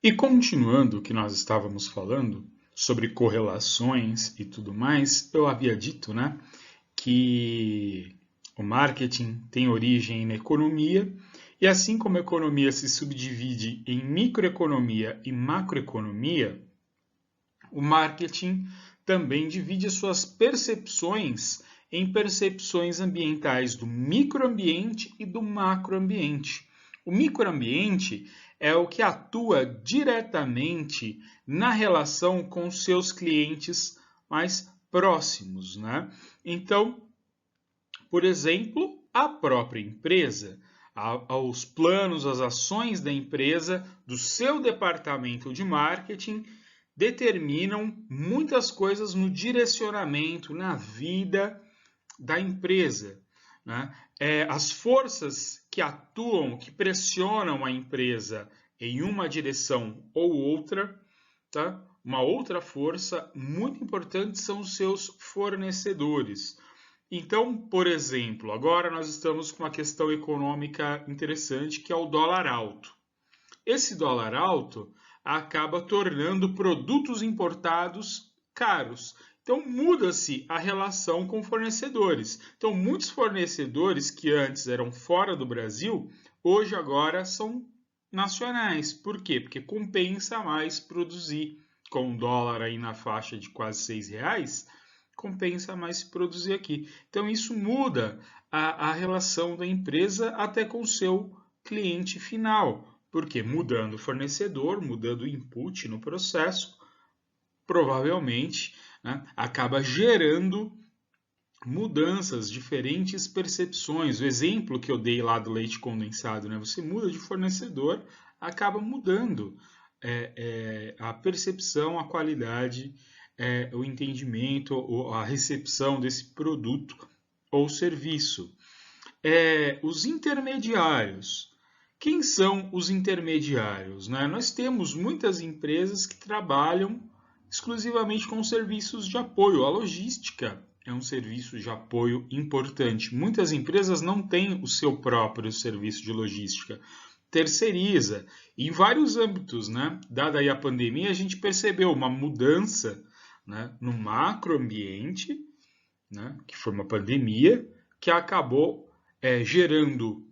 E continuando o que nós estávamos falando sobre correlações e tudo mais, eu havia dito, né, que o marketing tem origem na economia, e assim como a economia se subdivide em microeconomia e macroeconomia, o marketing também divide as suas percepções em percepções ambientais do microambiente e do macroambiente. O microambiente é o que atua diretamente na relação com seus clientes mais próximos, né? Então, por exemplo, a própria empresa, aos planos, às ações da empresa, do seu departamento de marketing, determinam muitas coisas no direcionamento, na vida da empresa. Né? As forças que atuam, que pressionam a empresa em uma direção ou outra, tá? Uma outra força muito importante são os seus fornecedores. Então, por exemplo, agora nós estamos com uma questão econômica interessante que é o dólar alto. Esse dólar alto acaba tornando produtos importados caros. Então muda-se a relação com fornecedores. Então muitos fornecedores que antes eram fora do Brasil, hoje agora são nacionais. Por quê? Porque compensa mais produzir com o dólar aí na faixa de quase R$ 6, compensa mais produzir aqui. Então isso muda a relação da empresa até com o seu cliente final. Porque mudando o fornecedor, mudando o input no processo, provavelmente, né, acaba gerando mudanças, diferentes percepções. O exemplo que eu dei lá do leite condensado, né, você muda de fornecedor, acaba mudando a percepção, a qualidade, o entendimento, a recepção desse produto ou serviço. Os intermediários. Quem são os intermediários? Né? Nós temos muitas empresas que trabalham exclusivamente com serviços de apoio. A logística é um serviço de apoio importante. Muitas empresas não têm o seu próprio serviço de logística. Terceiriza. Em vários âmbitos, né? Dada aí a pandemia, a gente percebeu uma mudança, né, no macroambiente, né, que foi uma pandemia, que acabou gerando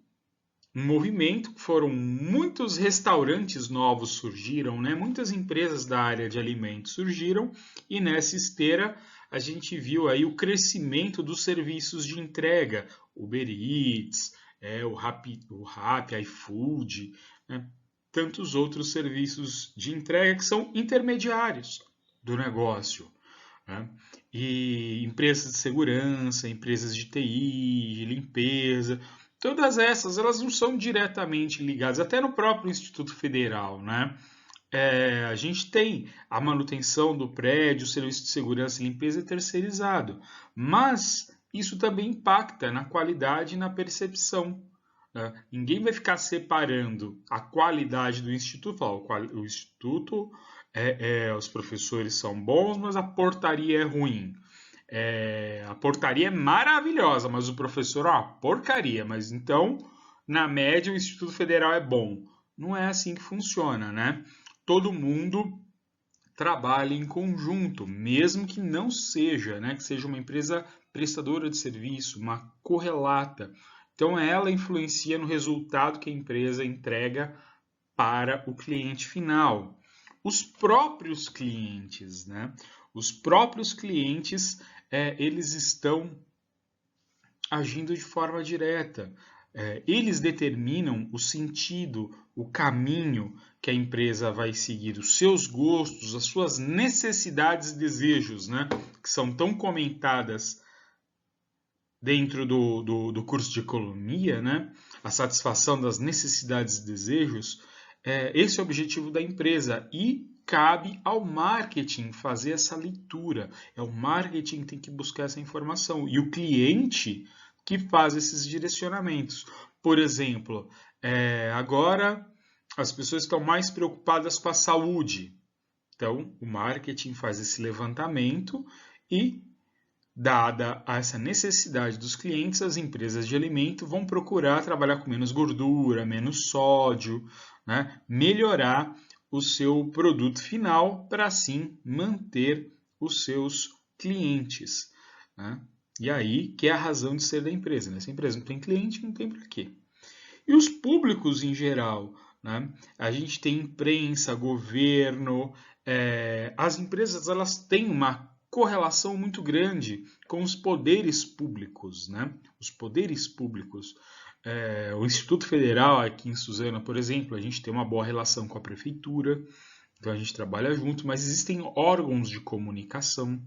um movimento, foram muitos restaurantes novos surgiram, né? Muitas empresas da área de alimentos surgiram e nessa esteira a gente viu aí o crescimento dos serviços de entrega, Uber Eats, o Rappi, iFood, né? Tantos outros serviços de entrega que são intermediários do negócio. Né? E empresas de segurança, empresas de TI, de limpeza, todas essas, elas não são diretamente ligadas, até no próprio Instituto Federal, né? A gente tem a manutenção do prédio, o serviço de segurança e limpeza é terceirizado, mas isso também impacta na qualidade e na percepção. Né? Ninguém vai ficar separando a qualidade do Instituto, o Instituto, os professores são bons, mas a portaria é ruim. A portaria é maravilhosa, mas o professor é uma porcaria. Mas então, na média, o Instituto Federal é bom. Não é assim que funciona, né? Todo mundo trabalha em conjunto, mesmo que não seja, né? Que seja uma empresa prestadora de serviço, uma correlata. Então, ela influencia no resultado que a empresa entrega para o cliente final. Os próprios clientes, né? Os próprios clientes, eles estão agindo de forma direta. Eles determinam o sentido, o caminho que a empresa vai seguir, os seus gostos, as suas necessidades e desejos, né? Que são tão comentadas dentro do curso de economia, né? A satisfação das necessidades e desejos. Esse é o objetivo da empresa e cabe ao marketing fazer essa leitura. É o marketing que tem que buscar essa informação e o cliente que faz esses direcionamentos. Por exemplo, agora as pessoas estão mais preocupadas com a saúde. Então, o marketing faz esse levantamento e, dada essa necessidade dos clientes, as empresas de alimento vão procurar trabalhar com menos gordura, menos sódio, né? Melhorar o seu produto final para assim manter os seus clientes, né? E aí que é a razão de ser da empresa, né? Se a empresa não tem cliente, não tem para quê. E os públicos em geral, né? A gente tem imprensa, governo, as empresas elas têm uma correlação muito grande com os poderes públicos, né? Os poderes públicos. O Instituto Federal aqui em Suzano, por exemplo, a gente tem uma boa relação com a prefeitura, então a gente trabalha junto, mas existem órgãos de comunicação.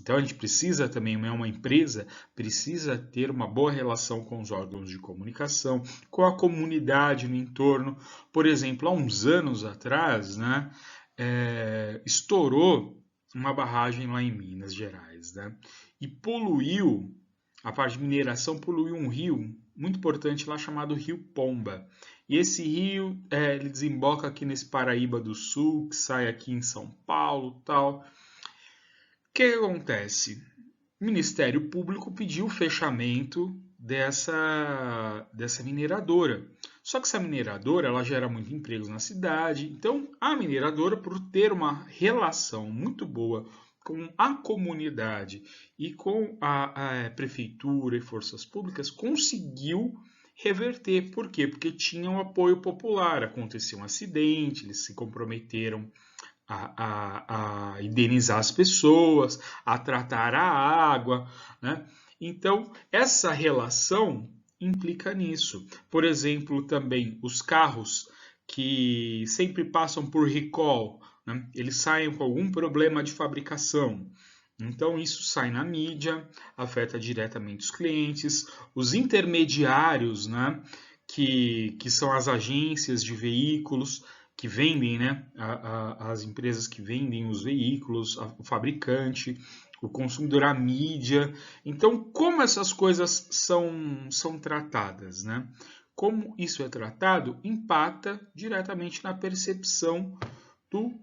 Então a gente precisa também, uma empresa precisa ter uma boa relação com os órgãos de comunicação, com a comunidade no entorno. Por exemplo, há uns anos atrás, né, estourou uma barragem lá em Minas Gerais, né, e poluiu, a parte de mineração poluiu um rio muito importante lá chamado Rio Pomba. E esse rio ele desemboca aqui nesse Paraíba do Sul, que sai aqui em São Paulo, tal. O que acontece? O Ministério Público pediu o fechamento dessa mineradora. Só que essa mineradora ela gera muitos empregos na cidade. Então, a mineradora, por ter uma relação muito boa com a comunidade e com a prefeitura e forças públicas, conseguiu reverter. Por quê? Porque tinha um apoio popular. Aconteceu um acidente, eles se comprometeram a indenizar as pessoas, a tratar a água, né? Então, essa relação implica nisso. Por exemplo, também os carros que sempre passam por recall, né? Eles saem com algum problema de fabricação. Então, isso sai na mídia, afeta diretamente os clientes, os intermediários, né? Que são as agências de veículos, que vendem, né, as empresas que vendem os veículos, o fabricante, o consumidor, a mídia. Então, como essas coisas são tratadas, né? Como isso é tratado, impacta diretamente na percepção do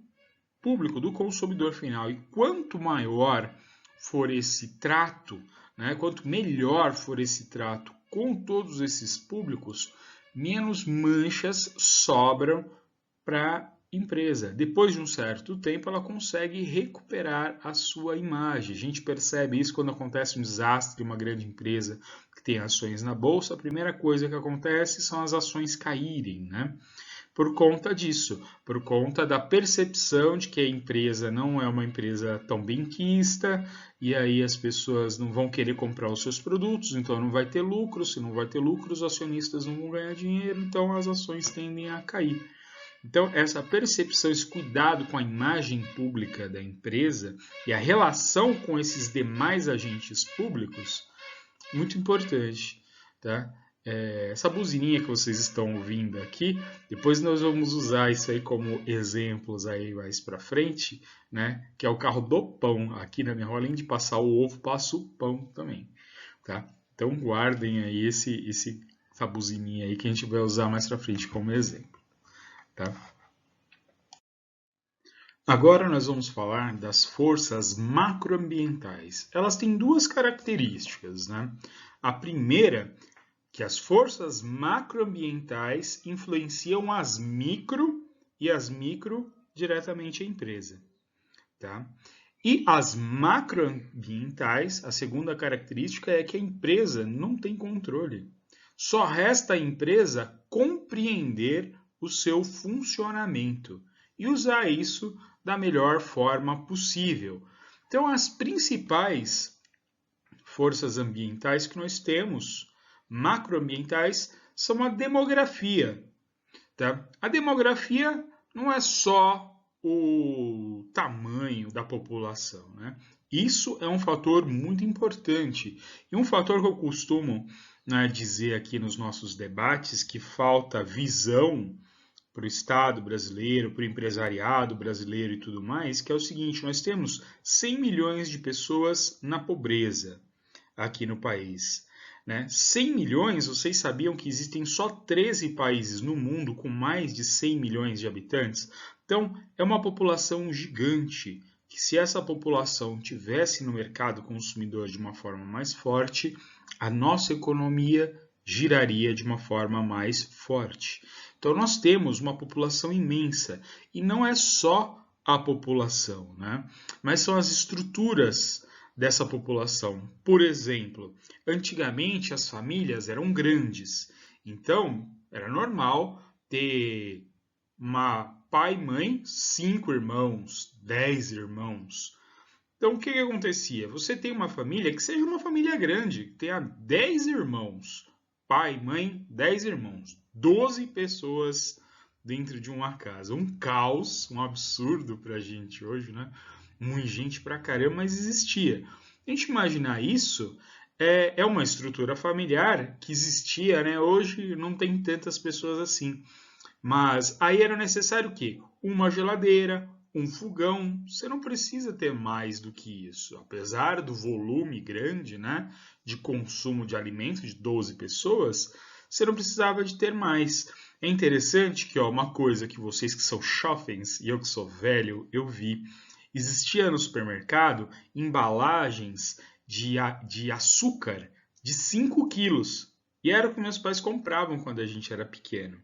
público, do consumidor final. E quanto maior for esse trato, né, quanto melhor for esse trato com todos esses públicos, menos manchas sobram para a empresa. Depois de um certo tempo, ela consegue recuperar a sua imagem. A gente percebe isso quando acontece um desastre em uma grande empresa que tem ações na bolsa. A primeira coisa que acontece são as ações caírem, né? Por conta disso, por conta da percepção de que a empresa não é uma empresa tão benquista, e aí as pessoas não vão querer comprar os seus produtos, então não vai ter lucro. Se não vai ter lucro, os acionistas não vão ganhar dinheiro, então as ações tendem a cair. Então, essa percepção, esse cuidado com a imagem pública da empresa e a relação com esses demais agentes públicos, muito importante, tá? Essa buzininha que vocês estão ouvindo aqui, depois nós vamos usar isso aí como exemplos aí mais para frente, né? Que é o carro do pão. Aqui na minha rua, além de passar o ovo, passa o pão também, tá? Então, guardem aí essa buzininha aí que a gente vai usar mais para frente como exemplo. Tá? Agora nós vamos falar das forças macroambientais. Elas têm duas características, né? A primeira, que as forças macroambientais influenciam as micro e as micro diretamente a empresa, tá? E as macroambientais, a segunda característica é que a empresa não tem controle. Só resta à empresa compreender o seu funcionamento e usar isso da melhor forma possível. Então, as principais forças ambientais que nós temos, macroambientais, são a demografia. Tá? A demografia não é só o tamanho da população, né? Isso é um fator muito importante. E um fator que eu costumo, né, dizer aqui nos nossos debates, que falta visão para o Estado brasileiro, para o empresariado brasileiro e tudo mais, que é o seguinte: nós temos 100 milhões de pessoas na pobreza aqui no país. Né? 100 milhões, vocês sabiam que existem só 13 países no mundo com mais de 100 milhões de habitantes? Então, é uma população gigante, que se essa população tivesse no mercado consumidor de uma forma mais forte, a nossa economia giraria de uma forma mais forte. Então nós temos uma população imensa e não é só a população, né? Mas são as estruturas dessa população. Por exemplo, antigamente as famílias eram grandes, então era normal ter pai, mãe, 5 irmãos, 10 irmãos. Então, o que acontecia? Você tem uma família que seja uma família grande, que tenha 10 irmãos. Pai, mãe, 10 irmãos. 12 pessoas dentro de uma casa. Um caos, um absurdo pra gente hoje, né? Muita gente pra caramba, mas existia. A gente imaginar isso é uma estrutura familiar que existia, né? Hoje não tem tantas pessoas assim. Mas aí era necessário o quê? Uma geladeira, um fogão. Você não precisa ter mais do que isso. Apesar do volume grande, né, de consumo de alimento de 12 pessoas, você não precisava de ter mais. É interessante que uma coisa que vocês que são jovens e eu que sou velho, eu vi. Existia no supermercado embalagens de açúcar de 5 quilos. E era o que meus pais compravam quando a gente era pequeno,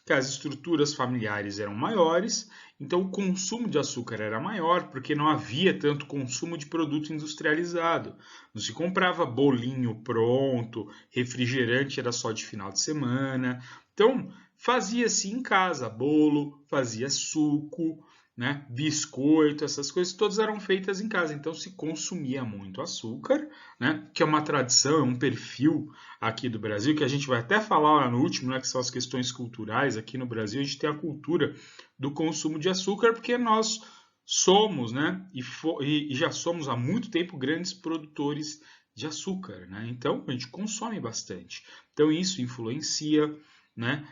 que as estruturas familiares eram maiores, então o consumo de açúcar era maior, porque não havia tanto consumo de produto industrializado. Não se comprava bolinho pronto, refrigerante era só de final de semana. Então, fazia-se em casa bolo, fazia suco, né, biscoito, essas coisas todas eram feitas em casa. Então, se consumia muito açúcar, né, que é uma tradição, é um perfil aqui do Brasil, que a gente vai até falar lá no último, né, que são as questões culturais. Aqui no Brasil a gente tem a cultura do consumo de açúcar, porque nós somos, né, e já somos há muito tempo grandes produtores de açúcar, né? Então a gente consome bastante. Então isso influencia, né,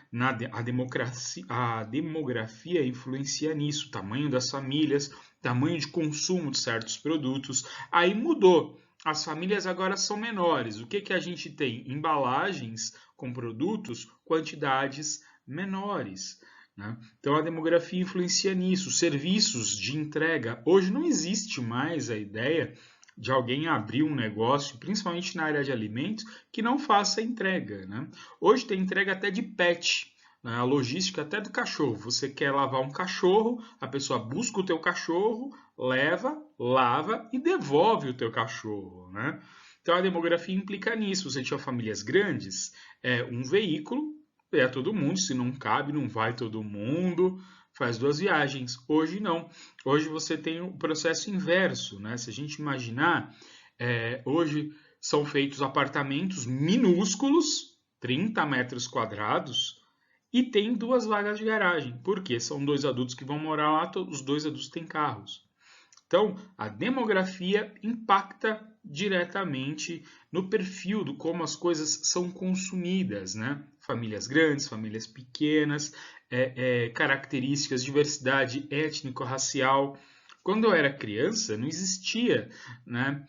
a demografia influencia nisso, tamanho das famílias, tamanho de consumo de certos produtos. Aí mudou. As famílias agora são menores. O que a gente tem? Embalagens com produtos, quantidades menores, né? Então a demografia influencia nisso. Serviços de entrega. Hoje não existe mais a ideia de alguém abrir um negócio, principalmente na área de alimentos, que não faça entrega, né? Hoje tem entrega até de pet, né? A logística até do cachorro. Você quer lavar um cachorro, a pessoa busca o teu cachorro, leva, lava e devolve o teu cachorro, né? Então a demografia implica nisso. Você tinha famílias grandes, um veículo, todo mundo, se não cabe, não vai todo mundo, faz 2 viagens. Hoje não. Hoje você tem o processo inverso, né? Se a gente imaginar, hoje são feitos apartamentos minúsculos, 30 metros quadrados, e tem 2 vagas de garagem. Por quê? São 2 adultos que vão morar lá, os 2 adultos têm carros. Então, a demografia impacta diretamente no perfil de como as coisas são consumidas, né? Famílias grandes, famílias pequenas, características, diversidade étnico-racial. Quando eu era criança, não existia, né,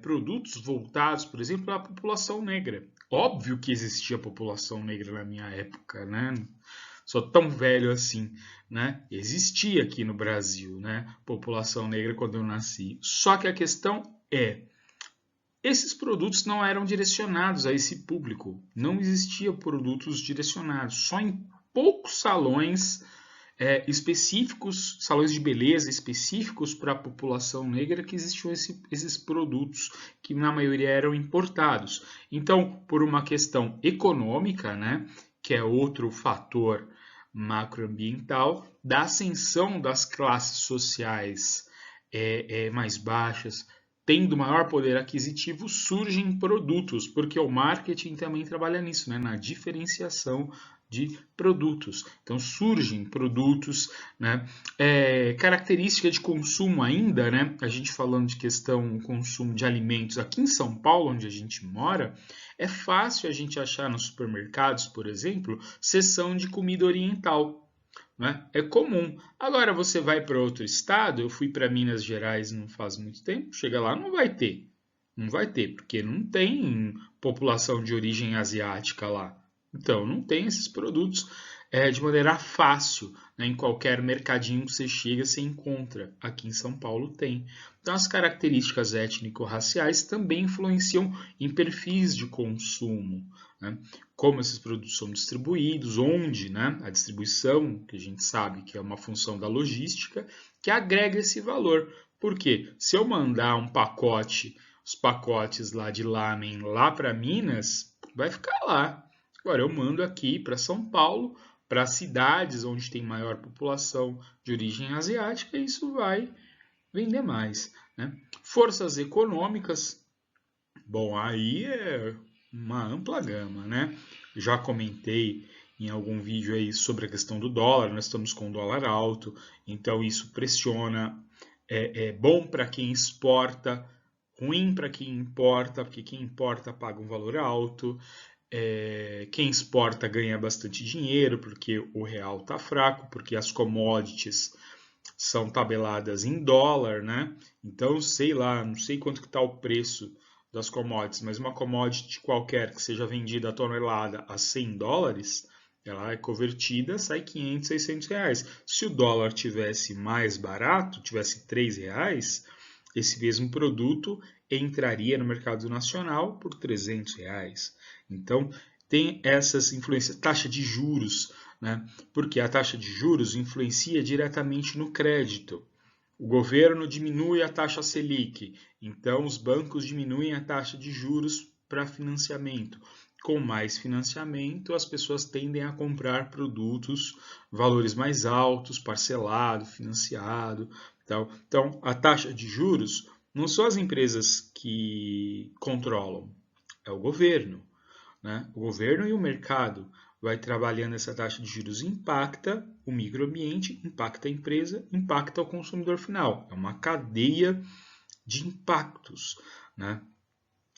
produtos voltados, por exemplo, à população negra. Óbvio que existia população negra na minha época, né? Sou tão velho assim, né? Existia aqui no Brasil, né, população negra quando eu nasci. Só que a questão esses produtos não eram direcionados a esse público. Não existiam produtos direcionados. Só em poucos salões específicos, salões de beleza específicos para a população negra, que existiam esses produtos, que na maioria eram importados. Então, por uma questão econômica, né, que é outro fator macroambiental, da ascensão das classes sociais mais baixas, tendo maior poder aquisitivo, surgem produtos, porque o marketing também trabalha nisso, né, na diferenciação de produtos. Então surgem produtos, né? Característica de consumo ainda, né? A gente falando de questão consumo de alimentos aqui em São Paulo, onde a gente mora, é fácil a gente achar nos supermercados, por exemplo, seção de comida oriental, né? É comum. Agora você vai para outro estado, eu fui para Minas Gerais não faz muito tempo, chega lá, não vai ter. Não vai ter, porque não tem população de origem asiática lá. Então, não tem esses produtos de maneira fácil, né? Em qualquer mercadinho que você chega, você encontra. Aqui em São Paulo tem. Então, as características étnico-raciais também influenciam em perfis de consumo, né? Como esses produtos são distribuídos, onde, né? A distribuição, que a gente sabe que é uma função da logística, que agrega esse valor. Por quê? Se eu mandar um pacote, os pacotes lá de lamen lá para Minas, vai ficar lá. Agora, eu mando aqui para São Paulo, para cidades onde tem maior população de origem asiática, isso vai vender mais, né? Forças econômicas, bom, aí é uma ampla gama, né? Já comentei em algum vídeo aí sobre a questão do dólar, nós estamos com o dólar alto, então isso pressiona, é bom para quem exporta, ruim para quem importa, porque quem importa paga um valor alto, quem exporta ganha bastante dinheiro porque o real está fraco, porque as commodities são tabeladas em dólar, né? Então, sei lá, não sei quanto que está o preço das commodities, mas uma commodity qualquer que seja vendida a tonelada a 100 dólares, ela é convertida, sai 500, 600 reais. Se o dólar tivesse mais barato, tivesse 3 reais, esse mesmo produto entraria no mercado nacional por 300 reais. Então, tem essas influências. Taxa de juros, né? Porque a taxa de juros influencia diretamente no crédito. O governo diminui a taxa Selic, então os bancos diminuem a taxa de juros para financiamento. Com mais financiamento, as pessoas tendem a comprar produtos valores mais altos, parcelado, financiado. Tal. Então, a taxa de juros não são as empresas que controlam, é o governo, né? O governo e o mercado vai trabalhando essa taxa de juros, impacta o microambiente, impacta a empresa, impacta o consumidor final. É uma cadeia de impactos, né?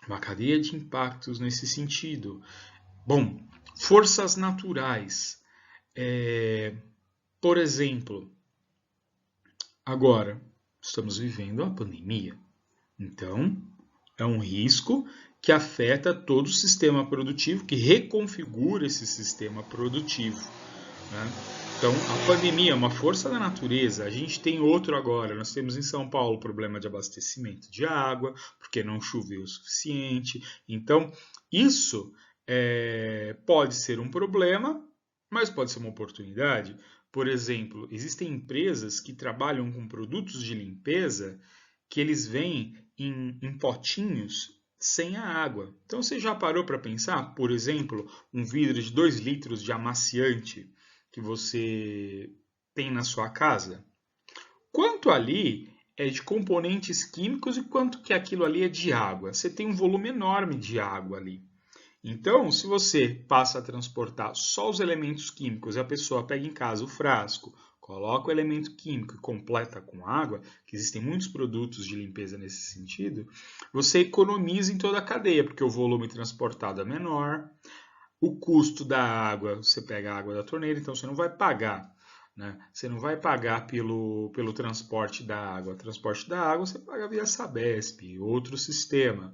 Uma cadeia de impactos nesse sentido. Bom, forças naturais. Por exemplo, agora estamos vivendo a pandemia. Então, é um risco que afeta todo o sistema produtivo, que reconfigura esse sistema produtivo, né? Então, a pandemia é uma força da natureza. A gente tem outro agora. Nós temos em São Paulo o problema de abastecimento de água, porque não choveu o suficiente. Então, isso pode ser um problema, mas pode ser uma oportunidade. Por exemplo, existem empresas que trabalham com produtos de limpeza que eles vêm em potinhos sem a água. Então, você já parou para pensar, por exemplo, um vidro de 2 litros de amaciante que você tem na sua casa? Quanto ali é de componentes químicos e quanto que aquilo ali é de água? Você tem um volume enorme de água ali. Então, se você passa a transportar só os elementos químicos e a pessoa pega em casa o frasco, coloca o elemento químico e completa com água, que existem muitos produtos de limpeza nesse sentido, você economiza em toda a cadeia, porque o volume transportado é menor, o custo da água, você pega a água da torneira, então você não vai pagar, né? Você não vai pagar pelo transporte da água. O transporte da água você paga via Sabesp, outro sistema,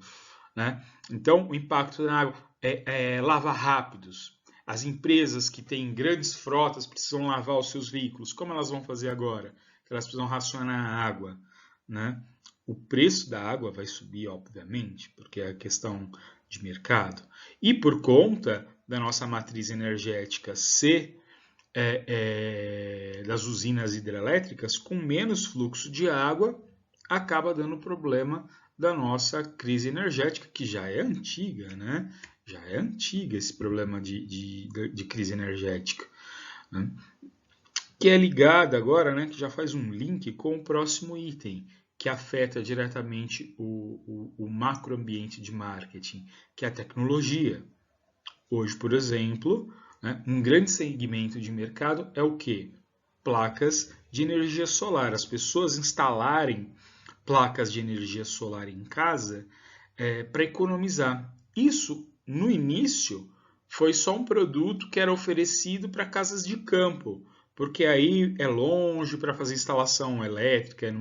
né? Então, o impacto na água é lavar rápidos. As empresas que têm grandes frotas precisam lavar os seus veículos. Como elas vão fazer agora? Elas precisam racionar a água, né? O preço da água vai subir, obviamente, porque é a questão de mercado. E por conta da nossa matriz energética ser das usinas hidrelétricas, com menos fluxo de água, acaba dando problema da nossa crise energética, que já é antiga, né? Já é antiga esse problema de crise energética, né? Que é ligada agora, né? Que já faz um link com o próximo item, que afeta diretamente o macroambiente de marketing, que é a tecnologia. Hoje, por exemplo, né, um grande segmento de mercado é o quê? Placas de energia solar. As pessoas instalarem placas de energia solar em casa para economizar. Isso, no início, foi só um produto que era oferecido para casas de campo, porque aí é longe para fazer instalação elétrica,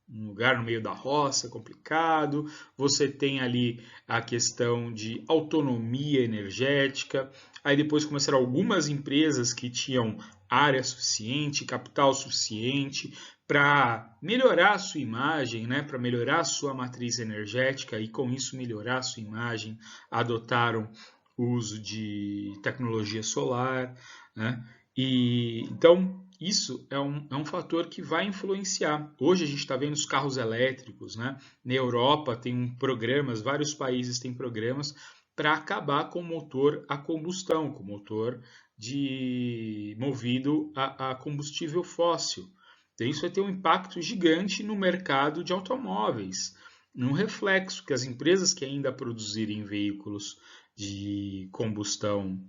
um lugar no meio da roça, complicado. Você tem ali a questão de autonomia energética. Aí depois começaram algumas empresas que tinham área suficiente, capital suficiente para melhorar a sua imagem, né? Para melhorar a sua matriz energética e com isso melhorar a sua imagem, adotaram o uso de tecnologia solar, né? E então isso é um fator que vai influenciar. Hoje a gente está vendo os carros elétricos, né? Na Europa tem programas, vários países têm programas para acabar com o motor a combustão, com o motor movido a combustível fóssil. Então isso vai ter um impacto gigante no mercado de automóveis, um reflexo que as empresas que ainda produzirem veículos de combustão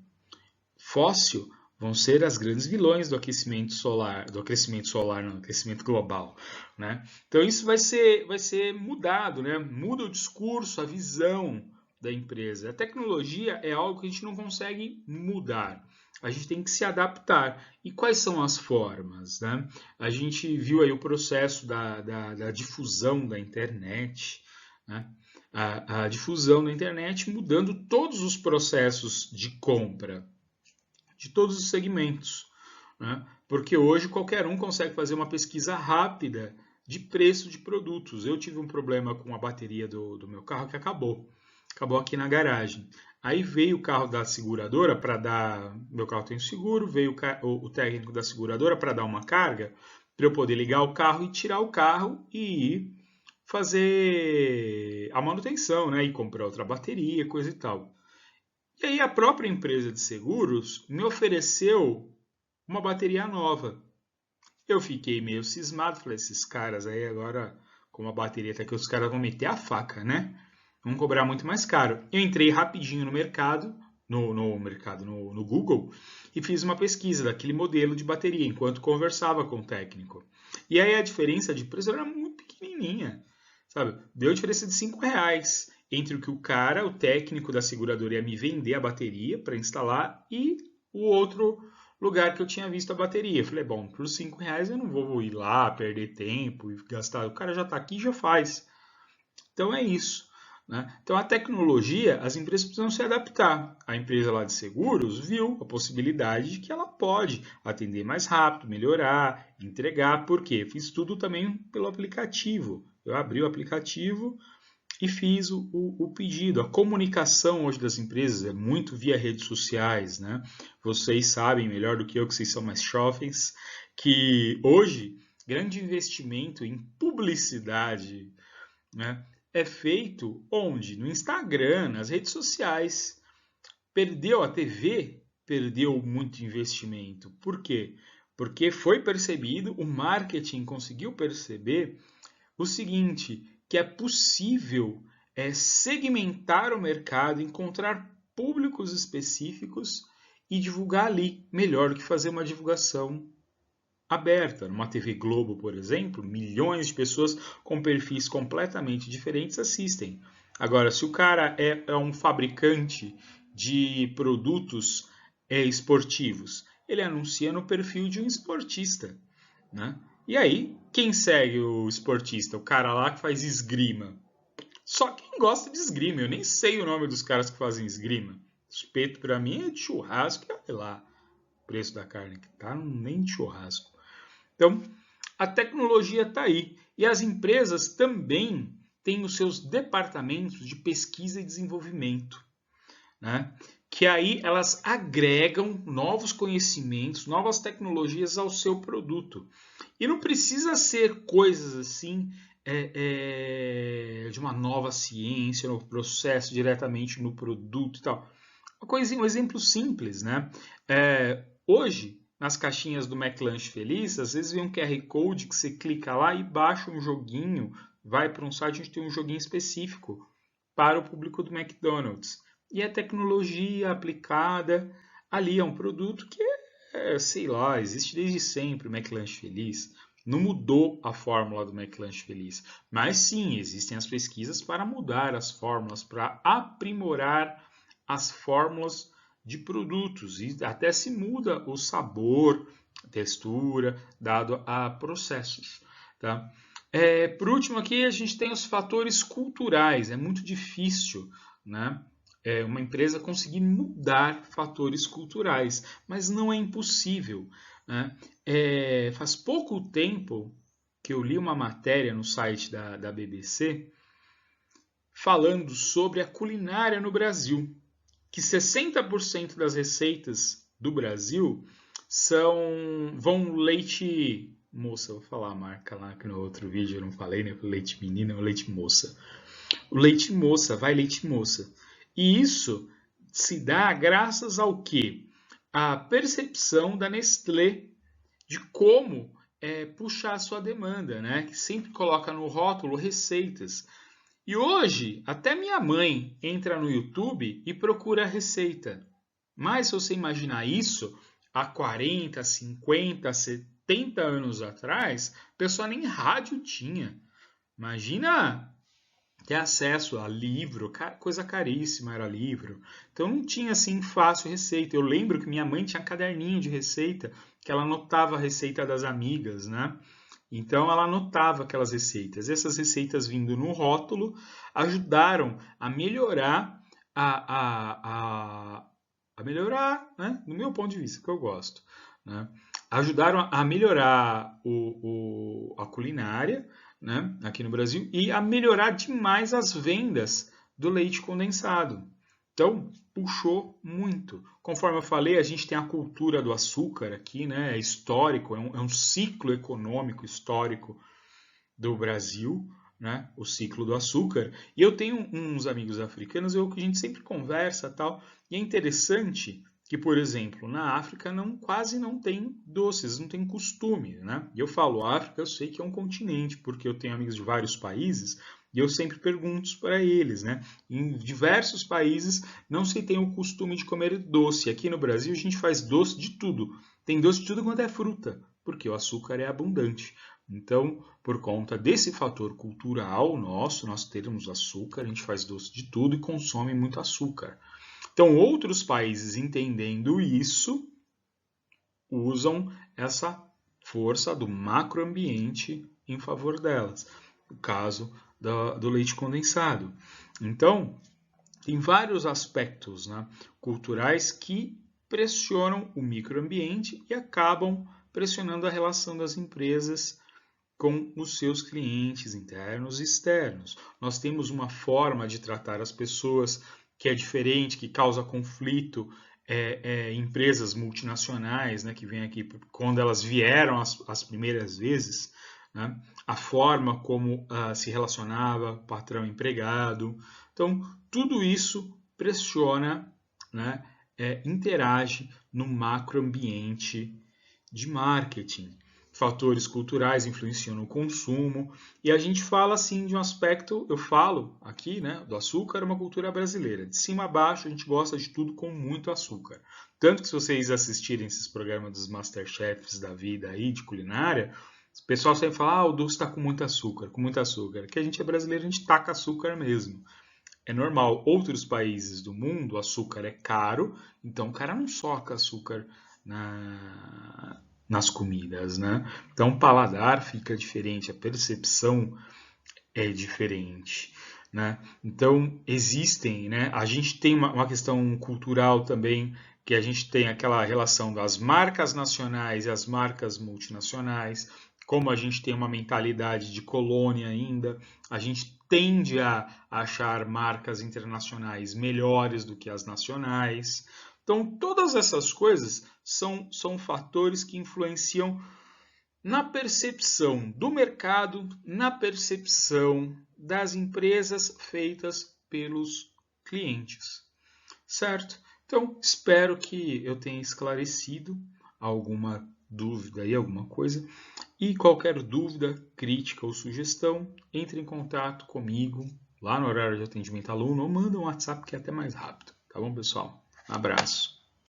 fóssil vão ser as grandes vilões do aquecimento solar, não, aquecimento global, né? Então isso vai ser mudado, né? Muda o discurso, a visão da empresa. A tecnologia é algo que a gente não consegue mudar. A gente tem que se adaptar. E quais são as formas, né? A gente viu aí o processo da difusão da internet, né? A difusão da internet mudando todos os processos de compra de todos os segmentos, né? Porque hoje qualquer um consegue fazer uma pesquisa rápida de preço de produtos. Eu tive um problema com a bateria do meu carro que acabou aqui na garagem. Aí veio o carro da seguradora para dar, meu carro tem seguro, veio o técnico da seguradora para dar uma carga, para eu poder ligar o carro e tirar o carro e ir fazer a manutenção, né? E comprar outra bateria, coisa e tal. E aí a própria empresa de seguros me ofereceu uma bateria nova. Eu fiquei meio cismado, falei, esses caras aí agora, com uma bateria até que os caras vão meter a faca, né? Vão cobrar muito mais caro. Eu entrei rapidinho no mercado, no Google, e fiz uma pesquisa daquele modelo de bateria, enquanto conversava com o técnico. E aí a diferença de preço era muito pequenininha, sabe? Deu diferença de R$ 5 entre o que o técnico da seguradora ia me vender a bateria para instalar e o outro lugar que eu tinha visto a bateria. Eu falei, bom, por R$ 5 eu não vou ir lá, perder tempo e gastar. O cara já está aqui e já faz. Então é isso, né? Então a tecnologia, as empresas precisam se adaptar. A empresa lá de seguros viu a possibilidade de que ela pode atender mais rápido, melhorar, entregar. Por quê? Fiz tudo também pelo aplicativo. Eu abri o aplicativo e fiz o pedido. A comunicação hoje das empresas é muito via redes sociais, né? Vocês sabem melhor do que eu, que vocês são mais jovens, que hoje grande investimento em publicidade, né, é feito onde? No Instagram, nas redes sociais. Perdeu a TV, perdeu muito investimento. Por quê? Porque foi percebido, o marketing conseguiu perceber o seguinte, que é possível segmentar o mercado, encontrar públicos específicos e divulgar ali, melhor do que fazer uma divulgação aberta. Numa TV Globo, por exemplo, milhões de pessoas com perfis completamente diferentes assistem. Agora, se o cara é um fabricante de produtos esportivos, ele anuncia no perfil de um esportista, né? E aí, quem segue o esportista? O cara lá que faz esgrima. Só quem gosta de esgrima. Eu nem sei o nome dos caras que fazem esgrima. Espeto para mim é de churrasco e olha lá o preço da carne que tá, nem de churrasco. Então, a tecnologia está aí. E as empresas também têm os seus departamentos de pesquisa e desenvolvimento, né? Que aí elas agregam novos conhecimentos, novas tecnologias ao seu produto. E não precisa ser coisas assim de uma nova ciência, no processo, diretamente no produto e tal. Um exemplo simples, né? Hoje, nas caixinhas do McLanche Feliz, às vezes vem um QR Code que você clica lá e baixa um joguinho, vai para um site onde tem um joguinho específico para o público do McDonald's. E a tecnologia aplicada ali é um produto que sei lá, existe desde sempre o McLanche Feliz. Não mudou a fórmula do McLanche Feliz. Mas sim, existem as pesquisas para mudar as fórmulas, para aprimorar as fórmulas de produtos. E até se muda o sabor, a textura, dado a processos. Tá? Por último aqui a gente tem os fatores culturais. É muito difícil, né, uma empresa conseguir mudar fatores culturais, mas não é impossível, né? Faz pouco tempo que eu li uma matéria no site da BBC falando sobre a culinária no Brasil, que 60% das receitas do Brasil vão leite moça, vou falar a marca lá que no outro vídeo eu não falei, né? Leite menina ou leite moça. O leite moça, vai leite moça. E isso se dá graças ao quê? A percepção da Nestlé de como puxar a sua demanda, né? Que sempre coloca no rótulo receitas. E hoje, até minha mãe entra no YouTube e procura receita. Mas se você imaginar isso, há 40, 50, 70 anos atrás, a pessoa nem rádio tinha. Imagina ter acesso a livro, coisa caríssima era livro. Então não tinha assim fácil receita. Eu lembro que minha mãe tinha caderninho de receita, que ela anotava a receita das amigas, né? Então ela anotava aquelas receitas. Essas receitas vindo no rótulo ajudaram a melhorar a melhorar, né? Do meu ponto de vista, que eu gosto, né? Ajudaram a melhorar a culinária, né? Aqui no Brasil e a melhorar demais as vendas do leite condensado. Então, puxou muito. Conforme eu falei, a gente tem a cultura do açúcar aqui, né? É histórico, é um ciclo econômico histórico do Brasil, né? O ciclo do açúcar. E eu tenho uns amigos africanos que a gente sempre conversa tal. E é interessante que, por exemplo, na África quase não tem doces, não tem costume, né? E eu falo África, eu sei que é um continente, porque eu tenho amigos de vários países e eu sempre pergunto para eles, né? Em diversos países não se tem o costume de comer doce. Aqui no Brasil a gente faz doce de tudo. Tem doce de tudo quanto é fruta, porque o açúcar é abundante. Então, por conta desse fator cultural nosso, nós temos açúcar, a gente faz doce de tudo e consome muito açúcar. Então, outros países entendendo isso, usam essa força do macroambiente em favor delas. O caso do leite condensado. Então, tem vários aspectos, né, culturais que pressionam o microambiente e acabam pressionando a relação das empresas com os seus clientes internos e externos. Nós temos uma forma de tratar as pessoas que é diferente, que causa conflito. Empresas multinacionais, né, que vêm aqui quando elas vieram as primeiras vezes, né, a forma como se relacionava patrão-empregado. Então, tudo isso pressiona, né, interage no macroambiente de marketing. Fatores culturais influenciam no consumo, e a gente fala assim de um aspecto, eu falo aqui, né, do açúcar, uma cultura brasileira. De cima a baixo, a gente gosta de tudo com muito açúcar. Tanto que se vocês assistirem esses programas dos Masterchefs da vida aí, de culinária, o pessoal sempre fala, o doce está com muito açúcar, com muito açúcar. Que a gente é brasileiro, a gente taca açúcar mesmo. É normal. Outros países do mundo, o açúcar é caro, então o cara não soca açúcar nas comidas, né? Então o paladar fica diferente, a percepção é diferente, né? Então existem, né? A gente tem uma questão cultural também, que a gente tem aquela relação das marcas nacionais e as marcas multinacionais. Como a gente tem uma mentalidade de colônia ainda, a gente tende a achar marcas internacionais melhores do que as nacionais. Então, todas essas coisas são fatores que influenciam na percepção do mercado, na percepção das empresas feitas pelos clientes, certo? Então, espero que eu tenha esclarecido alguma dúvida aí, alguma coisa. E qualquer dúvida, crítica ou sugestão, entre em contato comigo lá no horário de atendimento aluno ou manda um WhatsApp que é até mais rápido. Tá bom, pessoal? Um abraço.